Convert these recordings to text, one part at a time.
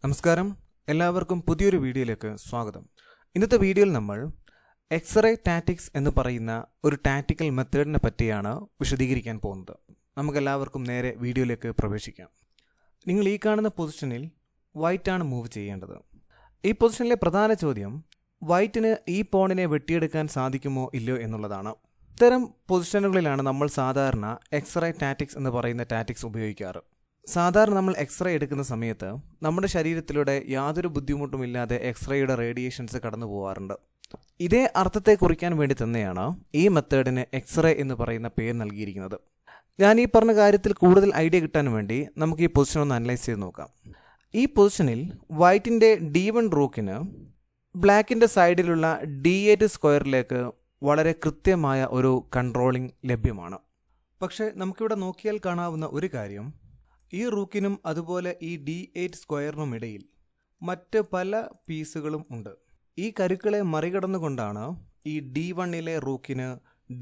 നമസ്കാരം, എല്ലാവർക്കും പുതിയൊരു വീഡിയോയിലേക്ക് സ്വാഗതം. ഇന്നത്തെ വീഡിയോയിൽ നമ്മൾ എക്സ്റേ ടാറ്റിക്സ് എന്ന് പറയുന്ന ഒരു ടാറ്റിക്കൽ മെത്തേഡിനെ പറ്റിയാണ് വിശദീകരിക്കാൻ പോകുന്നത്. നമുക്കെല്ലാവർക്കും നേരെ വീഡിയോയിലേക്ക് പ്രവേശിക്കാം. നിങ്ങൾ ഈ കാണുന്ന പൊസിഷനിൽ വൈറ്റാണ് മൂവ് ചെയ്യേണ്ടത്. ഈ പൊസിഷനിലെ പ്രധാന ചോദ്യം വൈറ്റിന് ഈ പോണിനെ വെട്ടിയെടുക്കാൻ സാധിക്കുമോ ഇല്ലയോ എന്നുള്ളതാണ്. ഇത്തരം പൊസിഷനുകളിലാണ് നമ്മൾ സാധാരണ എക്സ്റേ ടാറ്റിക്സ് എന്ന് പറയുന്ന ടാറ്റിക്സ് ഉപയോഗിക്കാറ്. സാധാരണ നമ്മൾ എക്സ്റേ എടുക്കുന്ന സമയത്ത് നമ്മുടെ ശരീരത്തിലൂടെ യാതൊരു ബുദ്ധിമുട്ടുമില്ലാതെ എക്സ്റേയുടെ റേഡിയേഷൻസ് കടന്നു പോകാറുണ്ട്. ഇതേ അർത്ഥത്തെ കുറിക്കാൻ വേണ്ടി തന്നെയാണ് ഈ മെത്തേഡിന് എക്സ്റേ എന്ന് പറയുന്ന പേര് നൽകിയിരിക്കുന്നത്. ഞാൻ ഈ പറഞ്ഞ കാര്യത്തിൽ കൂടുതൽ ഐഡിയ കിട്ടാൻ വേണ്ടി നമുക്ക് ഈ പൊസിഷൻ ഒന്ന് അനലൈസ് ചെയ്ത് നോക്കാം. ഈ പൊസിഷനിൽ വൈറ്റിൻ്റെ D1 റൂക്കിന് ബ്ലാക്കിൻ്റെ സൈഡിലുള്ള D8 സ്ക്വയറിലേക്ക് വളരെ കൃത്യമായ ഒരു കൺട്രോളിംഗ് ലഭ്യമാണ്. പക്ഷേ നമുക്കിവിടെ നോക്കിയാൽ കാണാവുന്ന ഒരു കാര്യം, ഈ റൂക്കിനും അതുപോലെ ഈ D8 സ്ക്വയറിനും ഇടയിൽ മറ്റ് പല പീസുകളും ഉണ്ട്. ഈ കരുക്കളെ മറികടന്നുകൊണ്ടാണ് ഈ D1ലെ റൂക്കിന്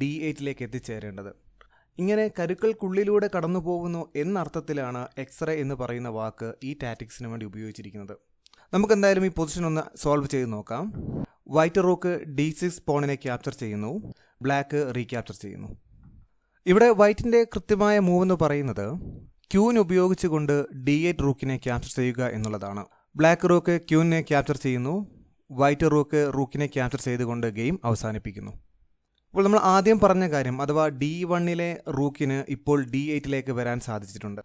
D8ലേക്ക് എത്തിച്ചേരേണ്ടത്. ഇങ്ങനെ കരുക്കൾക്കുള്ളിലൂടെ കടന്നു പോകുന്നു എന്നർത്ഥത്തിലാണ് എക്സ്റേ എന്ന് പറയുന്ന വാക്ക് ഈ ടാറ്റിക്സിന് വേണ്ടി ഉപയോഗിച്ചിരിക്കുന്നത്. നമുക്കെന്തായാലും ഈ പൊസിഷൻ ഒന്ന് സോൾവ് ചെയ്ത് നോക്കാം. വൈറ്റ് റൂക്ക് D6 പോണിനെ ക്യാപ്ചർ ചെയ്യുന്നു, ബ്ലാക്ക് റീക്യാപ്ചർ ചെയ്യുന്നു. ഇവിടെ വൈറ്റിൻ്റെ കൃത്യമായ മൂവ് എന്ന് പറയുന്നത് ക്യൂവിനെ ഉപയോഗിച്ചുകൊണ്ട് D8 റൂക്കിനെ ക്യാപ്ചർ ചെയ്യുക എന്നുള്ളതാണ്. ബ്ലാക്ക് റൂക്ക് ക്യൂവിനെ ക്യാപ്ചർ ചെയ്യുന്നു, വൈറ്റ് റൂക്ക് റൂക്കിനെ ക്യാപ്ചർ ചെയ്തുകൊണ്ട് ഗെയിം അവസാനിപ്പിക്കുന്നു. അപ്പോൾ നമ്മൾ ആദ്യം പറഞ്ഞ കാര്യം, അഥവാ D1ലെ റൂക്കിന് ഇപ്പോൾ D8ലേക്ക് വരാൻ സാധിച്ചിട്ടുണ്ട്.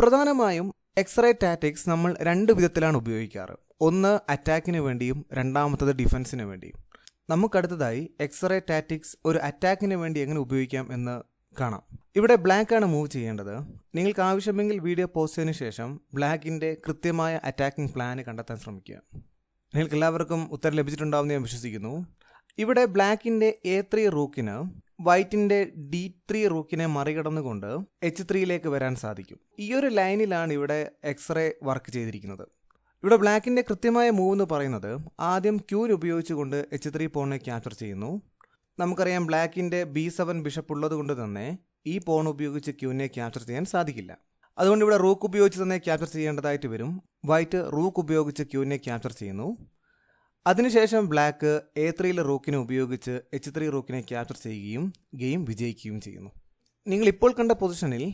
പ്രധാനമായും എക്സ്റേ ടാറ്റിക്സ് നമ്മൾ രണ്ട് വിധത്തിലാണ് ഉപയോഗിക്കാറ്. ഒന്ന് അറ്റാക്കിന് വേണ്ടിയും രണ്ടാമത്തത് ഡിഫൻസിന് വേണ്ടിയും. നമുക്കടുത്തതായി എക്സ്റേ ടാറ്റിക്സ് ഒരു അറ്റാക്കിന് വേണ്ടി എങ്ങനെ ഉപയോഗിക്കാം എന്ന് കാണാം. ഇവിടെ ബ്ലാക്ക് ആണ് മൂവ് ചെയ്യേണ്ടത്. നിങ്ങൾക്ക് ആവശ്യമെങ്കിൽ വീഡിയോ പോസ്റ്റ് ചെയ്തതിനു ശേഷം ബ്ലാക്കിൻ്റെ കൃത്യമായ അറ്റാക്കിംഗ് പ്ലാന് കണ്ടെത്താൻ ശ്രമിക്കുക. നിങ്ങൾക്ക് എല്ലാവർക്കും ഉത്തരം ലഭിച്ചിട്ടുണ്ടാവുമെന്ന് ഞാൻ വിശ്വസിക്കുന്നു. ഇവിടെ ബ്ലാക്കിൻ്റെ A3 റൂക്കിന് വൈറ്റിൻ്റെ D3 റൂക്കിനെ മറികടന്നുകൊണ്ട് H3യിലേക്ക് വരാൻ സാധിക്കും. ഈ ഒരു ലൈനിലാണ് ഇവിടെ എക്സ്റേ വർക്ക് ചെയ്തിരിക്കുന്നത്. ഇവിടെ ബ്ലാക്കിൻ്റെ കൃത്യമായ മൂവ് എന്ന് പറയുന്നത് ആദ്യം ക്യൂൻ ഉപയോഗിച്ചുകൊണ്ട് H3 പോണിനെ ക്യാപ്ചർ ചെയ്യുന്നു. നമുക്കറിയാം ബ്ലാക്കിൻ്റെ B7 ബിഷപ്പ് ഉള്ളത് കൊണ്ട് തന്നെ ഈ പോൺ ഉപയോഗിച്ച് ക്യൂവിനെ ക്യാപ്ചർ ചെയ്യാൻ സാധിക്കില്ല. അതുകൊണ്ട് ഇവിടെ റൂക്ക് ഉപയോഗിച്ച് തന്നെ ക്യാപ്ചർ ചെയ്യേണ്ടതായിട്ട് വരും. വൈറ്റ് റൂക്ക് ഉപയോഗിച്ച് ക്യൂവിനെ ക്യാപ്ചർ ചെയ്യുന്നു. അതിനുശേഷം ബ്ലാക്ക് A3യിലെ റൂക്കിനെ ഉപയോഗിച്ച് H3 റൂക്കിനെ ക്യാപ്ചർ ചെയ്യുകയും ഗെയിം വിജയിക്കുകയും ചെയ്യുന്നു. നിങ്ങൾ ഇപ്പോൾ കണ്ട പൊസിഷനിൽ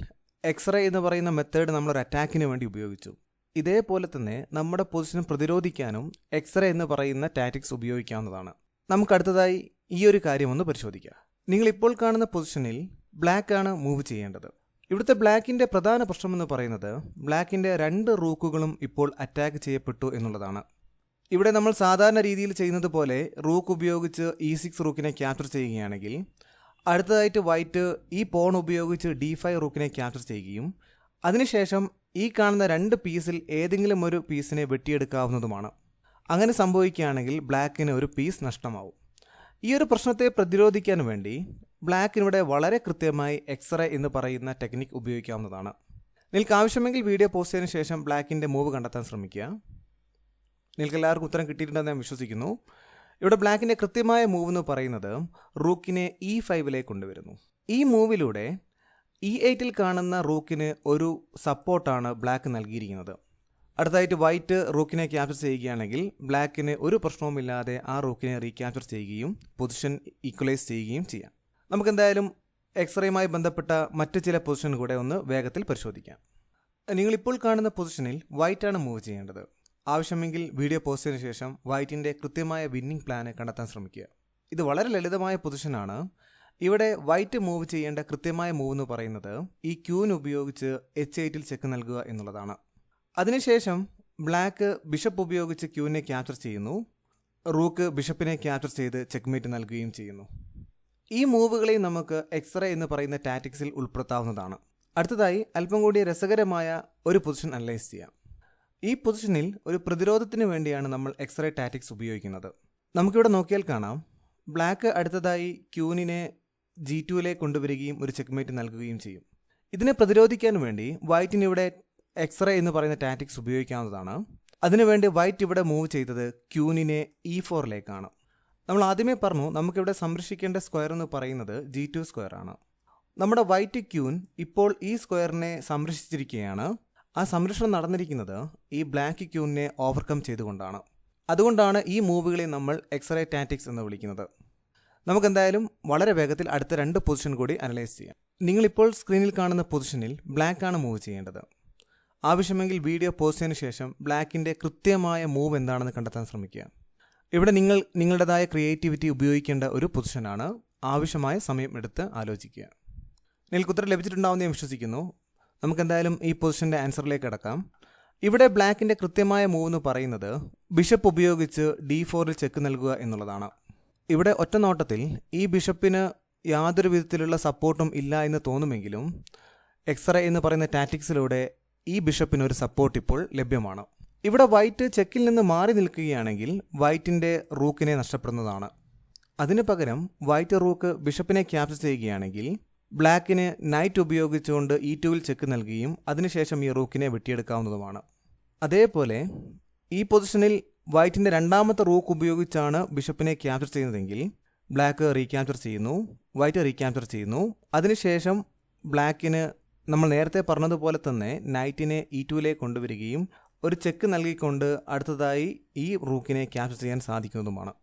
എക്സ്റേ എന്ന് പറയുന്ന മെത്തേഡ് നമ്മളൊരു അറ്റാക്കിന് വേണ്ടി ഉപയോഗിച്ചു. ഇതേപോലെ തന്നെ നമ്മുടെ പൊസിഷൻ പ്രതിരോധിക്കാനും എക്സ്റേ എന്ന് പറയുന്ന ടാറ്റിക്സ് ഉപയോഗിക്കാവുന്നതാണ്. നമുക്കടുത്തതായി ഈ ഒരു കാര്യം ഒന്ന് പരിശോധിക്കാം. നിങ്ങൾ ഇപ്പോൾ കാണുന്ന പൊസിഷനിൽ ബ്ലാക്ക് ആണ് മൂവ് ചെയ്യേണ്ടത്. ഇവിടുത്തെ ബ്ലാക്കിൻ്റെ പ്രധാന പ്രശ്നമെന്ന് പറയുന്നത് ബ്ലാക്കിൻ്റെ രണ്ട് റൂക്കുകളും ഇപ്പോൾ അറ്റാക്ക് ചെയ്യപ്പെട്ടു എന്നുള്ളതാണ്. ഇവിടെ നമ്മൾ സാധാരണ രീതിയിൽ ചെയ്യുന്നത് പോലെ റൂക്ക് ഉപയോഗിച്ച് E6 റൂക്കിനെ ക്യാപ്ചർ ചെയ്യുകയാണെങ്കിൽ അടുത്തതായിട്ട് വൈറ്റ് ഈ പോൺ ഉപയോഗിച്ച് D5 റൂക്കിനെ ക്യാപ്ചർ ചെയ്യുകയും അതിനുശേഷം ഈ കാണുന്ന രണ്ട് പീസിൽ ഏതെങ്കിലും ഒരു പീസിനെ വെട്ടിയെടുക്കാവുന്നതുമാണ്. അങ്ങനെ സംഭവിക്കുകയാണെങ്കിൽ ബ്ലാക്കിന് ഒരു പീസ് നഷ്ടമാവും. ഈ ഒരു പ്രശ്നത്തെ പ്രതിരോധിക്കാൻ വേണ്ടി ബ്ലാക്കിനിവിടെ വളരെ കൃത്യമായി എക്സ്റേ എന്ന് പറയുന്ന ടെക്നിക്ക് ഉപയോഗിക്കാവുന്നതാണ്. നിങ്ങൾക്ക് ആവശ്യമെങ്കിൽ വീഡിയോ പോസ്റ്റ് ചെയ്തതിനു ശേഷം ബ്ലാക്കിൻ്റെ മൂവ് കണ്ടെത്താൻ ശ്രമിക്കുക. നിങ്ങൾക്ക് എല്ലാവർക്കും ഉത്തരം കിട്ടിയിട്ടുണ്ടെന്ന് ഞാൻ വിശ്വസിക്കുന്നു. ഇവിടെ ബ്ലാക്കിൻ്റെ കൃത്യമായ മൂവ് എന്ന് പറയുന്നത് റൂക്കിനെ E5ലേക്ക് കൊണ്ടുവരുന്നു. ഈ മൂവിലൂടെ E8ൽ കാണുന്ന റൂക്കിന് ഒരു സപ്പോർട്ടാണ് ബ്ലാക്ക് നൽകിയിരിക്കുന്നത്. അടുത്തതായിട്ട് വൈറ്റ് റൂക്കിനെ ക്യാപ്ചർ ചെയ്യുകയാണെങ്കിൽ ബ്ലാക്കിന് ഒരു പ്രശ്നവുമില്ലാതെ ആ റൂക്കിനെ റീക്യാപ്ചർ ചെയ്യുകയും പൊസിഷൻ ഈക്വലൈസ് ചെയ്യുകയും ചെയ്യാം. നമുക്കെന്തായാലും എക്സ്റേയുമായി ബന്ധപ്പെട്ട മറ്റ് ചില പൊസിഷൻ കൂടെ ഒന്ന് വേഗത്തിൽ പരിശോധിക്കാം. നിങ്ങളിപ്പോൾ കാണുന്ന പൊസിഷനിൽ വൈറ്റാണ് മൂവ് ചെയ്യേണ്ടത്. ആവശ്യമെങ്കിൽ വീഡിയോ പോസ്റ്റ് ചെയ്തതിനു ശേഷം വൈറ്റിൻ്റെ കൃത്യമായ വിന്നിംഗ് പ്ലാന് കണ്ടെത്താൻ ശ്രമിക്കുക. ഇത് വളരെ ലളിതമായ പൊസിഷനാണ്. ഇവിടെ വൈറ്റ് മൂവ് ചെയ്യേണ്ട കൃത്യമായ മൂവ് എന്ന് പറയുന്നത് ഈ ക്യൂവിന് ഉപയോഗിച്ച് H8ൽ ചെക്ക് നൽകുക എന്നുള്ളതാണ്. അതിനുശേഷം ബ്ലാക്ക് ബിഷപ്പ് ഉപയോഗിച്ച് ക്യൂവിനെ ക്യാപ്ചർ ചെയ്യുന്നു. റൂക്ക് ബിഷപ്പിനെ ക്യാപ്ചർ ചെയ്ത് ചെക്ക്മേറ്റ് നൽകുകയും ചെയ്യുന്നു. ഈ മൂവുകളെയും നമുക്ക് എക്സ്റേ എന്ന് പറയുന്ന ടാറ്റിക്സിൽ ഉൾപ്പെടുത്താവുന്നതാണ്. അടുത്തതായി അല്പം കൂടി രസകരമായ ഒരു പൊസിഷൻ അനലൈസ് ചെയ്യാം. ഈ പൊസിഷനിൽ ഒരു പ്രതിരോധത്തിന് വേണ്ടിയാണ് നമ്മൾ എക്സ്റേ ടാറ്റിക്സ് ഉപയോഗിക്കുന്നത്. നമുക്കിവിടെ നോക്കിയാൽ കാണാം, ബ്ലാക്ക് അടുത്തതായി ക്യൂവിനെ G2ലേക്ക് കൊണ്ടുവരികയും ഒരു ചെക്ക്മേറ്റ് നൽകുകയും ചെയ്യും. ഇതിനെ പ്രതിരോധിക്കാൻ വേണ്ടി വൈറ്റിനിവിടെ എക്സ്റേ എന്ന് പറയുന്ന ടാറ്റിക്സ് ഉപയോഗിക്കാവുന്നതാണ്. അതിനുവേണ്ടി വൈറ്റ് ഇവിടെ മൂവ് ചെയ്തത് ക്യൂനിനെ E4ലേക്കാണ്. നമ്മൾ ആദ്യമേ പറഞ്ഞു നമുക്കിവിടെ സംരക്ഷിക്കേണ്ട സ്ക്വയർ എന്ന് പറയുന്നത് G2 സ്ക്വയർ ആണ്. നമ്മുടെ വൈറ്റ് ക്യൂൻ ഇപ്പോൾ ഈ സ്ക്വയറിനെ സംരക്ഷിച്ചിരിക്കുകയാണ്. ആ സംരക്ഷണം നടന്നിരിക്കുന്നത് ഈ ബ്ലാക്ക് ക്യൂണിനെ ഓവർകം ചെയ്തുകൊണ്ടാണ്. അതുകൊണ്ടാണ് ഈ മൂവുകളെ നമ്മൾ എക്സ്റേ ടാറ്റിക്സ് എന്ന് വിളിക്കുന്നത്. നമുക്കെന്തായാലും വളരെ വേഗത്തിൽ അടുത്ത 2 പൊസിഷൻ കൂടി അനലൈസ് ചെയ്യാം. നിങ്ങളിപ്പോൾ സ്ക്രീനിൽ കാണുന്ന പൊസിഷനിൽ ബ്ലാക്കാണ് മൂവ് ചെയ്യേണ്ടത്. ആവശ്യമെങ്കിൽ വീഡിയോ പോസ്റ്റ് ചെയ്തതിനു ശേഷം ബ്ലാക്കിൻ്റെ കൃത്യമായ മൂവ് എന്താണെന്ന് കണ്ടെത്താൻ ശ്രമിക്കുക. ഇവിടെ നിങ്ങൾ നിങ്ങളുടേതായ ക്രിയേറ്റിവിറ്റി ഉപയോഗിക്കേണ്ട ഒരു പൊസിഷനാണ്. ആവശ്യമായ സമയം എടുത്ത് ആലോചിക്കുക. നിങ്ങൾക്ക് ഉത്തരം ലഭിച്ചിട്ടുണ്ടാവുമെന്ന് ഞാൻ വിശ്വസിക്കുന്നു. നമുക്കെന്തായാലും ഈ പൊസിഷൻ്റെ ആൻസറിലേക്ക് കടക്കാം. ഇവിടെ ബ്ലാക്കിൻ്റെ കൃത്യമായ മൂവ് എന്ന് പറയുന്നത് ബിഷപ്പ് ഉപയോഗിച്ച് D4ൽ ചെക്ക് നൽകുക എന്നുള്ളതാണ്. ഇവിടെ ഒറ്റ നോട്ടത്തിൽ ഈ ബിഷപ്പിന് യാതൊരു വിധത്തിലുള്ള സപ്പോർട്ടും ഇല്ല എന്ന് തോന്നുമെങ്കിലും എക്സ്റേ എന്ന് പറയുന്ന ടാറ്റിക്സിലൂടെ ഈ ബിഷപ്പിന് ഒരു സപ്പോർട്ട് ഇപ്പോൾ ലഭ്യമാണ്. ഇവിടെ വൈറ്റ് ചെക്കിൽ നിന്ന് മാറി നിൽക്കുകയാണെങ്കിൽ വൈറ്റിൻ്റെ റൂക്കിനെ നഷ്ടപ്പെടുന്നതാണ്. അതിനു പകരം വൈറ്റ് റൂക്ക് ബിഷപ്പിനെ ക്യാപ്ചർ ചെയ്യുകയാണെങ്കിൽ ബ്ലാക്കിന് നൈറ്റ് ഉപയോഗിച്ചുകൊണ്ട് E2ൽ ചെക്ക് നൽകുകയും അതിനുശേഷം ഈ റൂക്കിനെ വെട്ടിയെടുക്കാവുന്നതുമാണ്. അതേപോലെ ഈ പൊസിഷനിൽ വൈറ്റിൻ്റെ രണ്ടാമത്തെ റൂക്ക് ഉപയോഗിച്ചാണ് ബിഷപ്പിനെ ക്യാപ്ചർ ചെയ്യുന്നതെങ്കിൽ ബ്ലാക്ക് റീക്യാപ്ചർ ചെയ്യുന്നു, വൈറ്റ് റീക്യാപ്ചർ ചെയ്യുന്നു. അതിനുശേഷം ബ്ലാക്കിന് നമ്മൾ നേരത്തെ പറഞ്ഞതുപോലെ തന്നെ നൈറ്റിനെ E2ലേക്ക് കൊണ്ടുവരികയും ഒരു ചെക്ക് നൽകിക്കൊണ്ട് അടുത്തതായി ഈ റൂക്കിനെ ക്യാപ്ചർ ചെയ്യാൻ സാധിക്കുന്നതുമാണ്.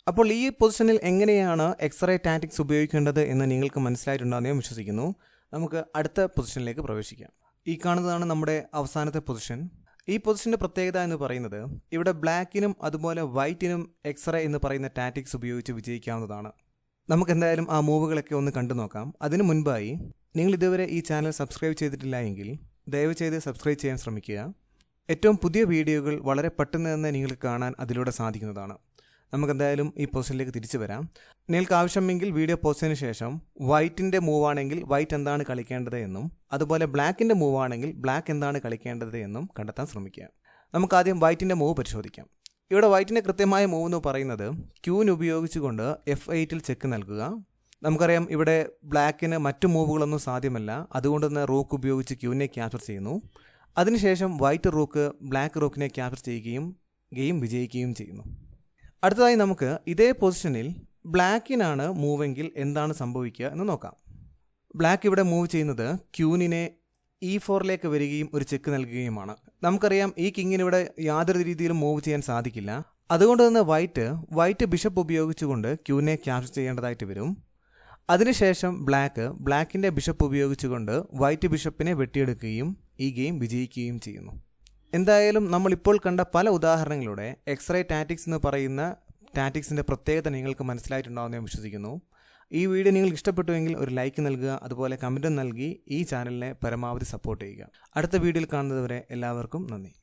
അപ്പോൾ ഈ പൊസിഷനിൽ എങ്ങനെയാണ് എക്സ്റേ ടാറ്റിക്സ് ഉപയോഗിക്കേണ്ടത് എന്ന് നിങ്ങൾക്ക് മനസ്സിലായിട്ടുണ്ടാകുമെന്ന് ഞാൻ വിശ്വസിക്കുന്നു. നമുക്ക് അടുത്ത പൊസിഷനിലേക്ക് പ്രവേശിക്കാം. ഈ കാണുന്നതാണ് നമ്മുടെ അവസാനത്തെ പൊസിഷൻ. ഈ പൊസിഷൻ്റെ പ്രത്യേകത എന്ന് പറയുന്നത് ഇവിടെ ബ്ലാക്കിനും അതുപോലെ വൈറ്റിനും എക്സ്റേ എന്ന് പറയുന്ന ടാറ്റിക്സ് ഉപയോഗിച്ച് വിജയിക്കാവുന്നതാണ്. നമുക്കെന്തായാലും ആ മൂവുകളൊക്കെ ഒന്ന് കണ്ടു നോക്കാം. അതിനു മുൻപായി നിങ്ങൾ ഇതുവരെ ഈ ചാനൽ സബ്സ്ക്രൈബ് ചെയ്തിട്ടില്ല എങ്കിൽ ദയവ് ചെയ്ത് സബ്സ്ക്രൈബ് ചെയ്യാൻ ശ്രമിക്കുക. ഏറ്റവും പുതിയ വീഡിയോകൾ വളരെ പെട്ടെന്ന് തന്നെ നിങ്ങൾക്ക് കാണാൻ അതിലൂടെ സാധിക്കുന്നതാണ്. നമുക്കെന്തായാലും ഈ പൊസിഷനിലേക്ക് തിരിച്ചു വരാം. നിങ്ങൾക്ക് ആവശ്യമെങ്കിൽ വീഡിയോ പോസ്റ്റിന് ശേഷം വൈറ്റിൻ്റെ മൂവാണെങ്കിൽ വൈറ്റ് എന്താണ് കളിക്കേണ്ടത് എന്നും അതുപോലെ ബ്ലാക്കിൻ്റെ മൂവാണെങ്കിൽ ബ്ലാക്ക് എന്താണ് കളിക്കേണ്ടത് എന്നും കണ്ടെത്താൻ ശ്രമിക്കുക. നമുക്കാദ്യം വൈറ്റിൻ്റെ മൂവ് പരിശോധിക്കാം. ഇവിടെ വൈറ്റിൻ്റെ കൃത്യമായ മൂവ് എന്ന് പറയുന്നത് ക്യൂൻ ഉപയോഗിച്ചുകൊണ്ട് F8ൽ ചെക്ക് നൽകുക. നമുക്കറിയാം ഇവിടെ ബ്ലാക്കിന് മറ്റു മൂവുകളൊന്നും സാധ്യമല്ല. അതുകൊണ്ട് തന്നെ റൂക്ക് ഉപയോഗിച്ച് ക്യൂവിനെ ക്യാപ്ചർ ചെയ്യുന്നു. അതിനുശേഷം വൈറ്റ് റൂക്ക് ബ്ലാക്ക് റൂക്കിനെ ക്യാപ്ചർ ചെയ്യുകയും ഗെയിം വിജയിക്കുകയും ചെയ്യുന്നു. അടുത്തതായി നമുക്ക് ഇതേ പൊസിഷനിൽ ബ്ലാക്കിനാണ് മൂവെങ്കിൽ എന്താണ് സംഭവിക്കുക എന്ന് നോക്കാം. ബ്ലാക്ക് ഇവിടെ മൂവ് ചെയ്യുന്നത് ക്യൂനിനെ E4ലേക്ക് വരികയും ഒരു ചെക്ക് നൽകുകയുമാണ്. നമുക്കറിയാം ഈ കിങ്ങിന് ഇവിടെ യാതൊരു രീതിയിലും മൂവ് ചെയ്യാൻ സാധിക്കില്ല. അതുകൊണ്ട് തന്നെ വൈറ്റ് ബിഷപ്പ് ഉപയോഗിച്ചുകൊണ്ട് ക്യൂവിനെ ക്യാപ്ചർ ചെയ്യേണ്ടതായിട്ട് വരും. അതിനുശേഷം ബ്ലാക്കിൻ്റെ ബിഷപ്പ് ഉപയോഗിച്ചുകൊണ്ട് വൈറ്റ് ബിഷപ്പിനെ വെട്ടിയെടുക്കുകയും ഈ ഗെയിം വിജയിക്കുകയും ചെയ്യുന്നു. എന്തായാലും നമ്മളിപ്പോൾ കണ്ട പല ഉദാഹരണങ്ങളുടെ എക്സ്റേ ടാറ്റിക്സ് എന്ന് പറയുന്ന ടാറ്റിക്സിൻ്റെ പ്രത്യേകത നിങ്ങൾക്ക് മനസ്സിലായിട്ടുണ്ടാകുമെന്ന് ഞാൻ വിശ്വസിക്കുന്നു. ഈ വീഡിയോ നിങ്ങൾക്ക് ഇഷ്ടപ്പെട്ടുവെങ്കിൽ ഒരു ലൈക്ക് നൽകുക, അതുപോലെ കമൻറ്റും നൽകി ഈ ചാനലിനെ പരമാവധി സപ്പോർട്ട് ചെയ്യുക. അടുത്ത വീഡിയോയിൽ കാണുന്നതുവരെ എല്ലാവർക്കും നന്ദി.